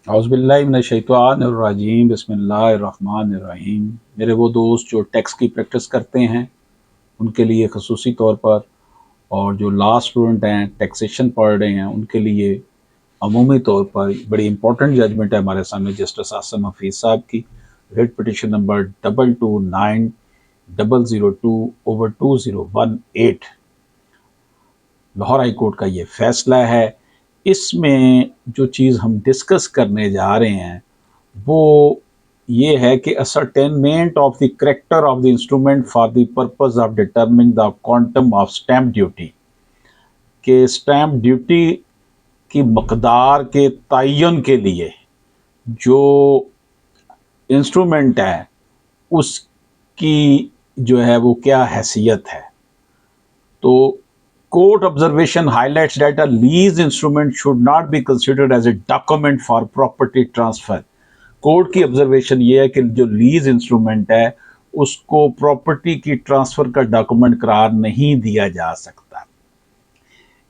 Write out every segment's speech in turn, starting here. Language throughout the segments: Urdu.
اعوذ باللہ من الشیطان الرجیم، بسم اللہ الرحمن الرحیم۔ میرے وہ دوست جو ٹیکس کی پریکٹس کرتے ہیں ان کے لیے خصوصی طور پر، اور جو لا اسٹوڈنٹ ہیں ٹیکسیشن پڑھ رہے ہیں ان کے لیے عمومی طور پر بڑی امپورٹنٹ ججمنٹ ہے ہمارے سامنے جسٹس عاصم حفیظ صاحب کی۔ Writ petition number 229002/2018 Lahore high court کا یہ فیصلہ ہے۔ اس میں جو چیز ہم ڈسکس کرنے جا رہے ہیں وہ یہ ہے کہ ascertainment of the character of the instrument for the purpose of determining the quantum of stamp duty، کہ stamp duty کی مقدار کے تعین کے لیے جو انسٹرومنٹ ہے اس کی جو ہے وہ کیا حیثیت ہے۔ تو court observation highlights that a lease instrument should not be considered as a document for property transfer۔ Court کی آبزرویشن یہ ہے کہ جو لیز انسٹرومنٹ ہے اس کو پراپرٹی کی ٹرانسفر کا ڈاکومنٹ قرار نہیں دیا جا سکتا۔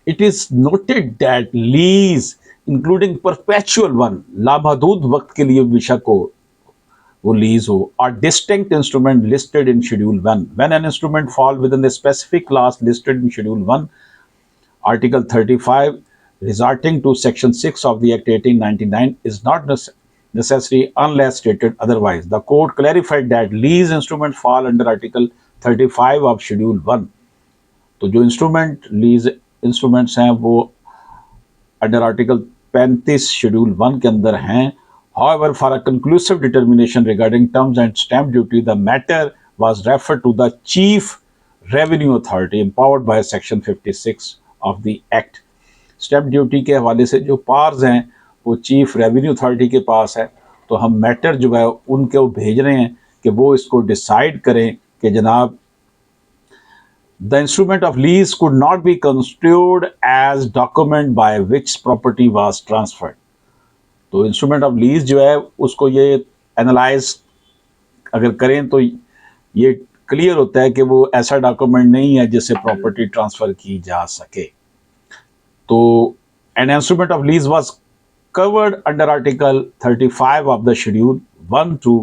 It is noted that lease including perpetual one، لامحدود وقت کے لیے بشک ہو وہ لیز ہو، are distinct instrument listed in Schedule 1۔ When an instrument fall within the specific class listed in Schedule 1, Article 35, resorting to Section 6 of the Act 1899 is not necessary unless stated otherwise۔ The court clarified that lease instruments fall under Article 35 of Schedule 1۔ تو جو انسٹرومنٹ لیز انسٹرومنٹس ہیں وہ انڈر آرٹیکل 35 شیڈول 1 کے اندر ہیں۔ However, for a conclusive determination regarding terms and stamp duty, the matter was referred to the Chief Revenue Authority empowered by Section 56 of the Act۔ stamp duty کے حوالے سے جو پارز ہیں وہ چیف ریونیو اتھارٹی کے پاس ہے، تو ہم میٹر جو ہے ان کو بھیج رہے ہیں کہ وہ اس کو ڈیسائیڈ کریں کہ جناب the instrument of lease could not be construed as document by which property was transferred۔ تو انسٹرومنٹ آف لیز جو ہے اس کو یہ اینالائز اگر کریں تو یہ کلیئر ہوتا ہے کہ وہ ایسا ڈاکومنٹ نہیں ہے جس سے پراپرٹی ٹرانسفر کی جا سکے۔ تو an instrument of lease was covered under Article 35 of the Schedule 1 to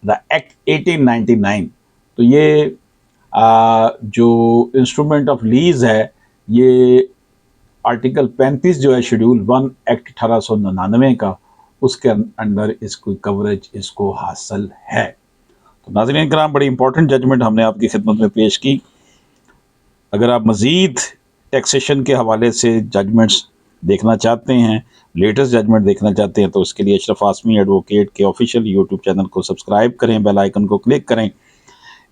the Act 1899۔ تو یہ جو انسٹرومنٹ آف لیز ہے یہ آرٹیکل 35 جو ہے شیڈول 1 ایکٹ 1899 کا، اس کے اندر اس کی کوریج اس کو حاصل ہے۔ تو ناظرین کرام، بڑی امپورٹنٹ ججمنٹ ہم نے آپ کی خدمت میں پیش کی۔ اگر آپ مزید ٹیکسیشن کے حوالے سے ججمنٹس دیکھنا چاہتے ہیں، لیٹسٹ ججمنٹ دیکھنا چاہتے ہیں، تو اس کے لیے اشرف عاصمی ایڈوکیٹ کے آفیشیل یوٹیوب چینل کو سبسکرائب کریں، بیل آئیکن کو کلک کریں۔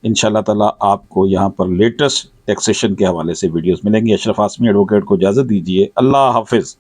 انشاءاللہ تعالیٰ آپ کو یہاں پر لیٹسٹ ٹیکسیشن کے حوالے سے ویڈیوز ملیں گی۔ اشرف عاصمی ایڈوکیٹ کو اجازت دیجیے، اللہ حافظ۔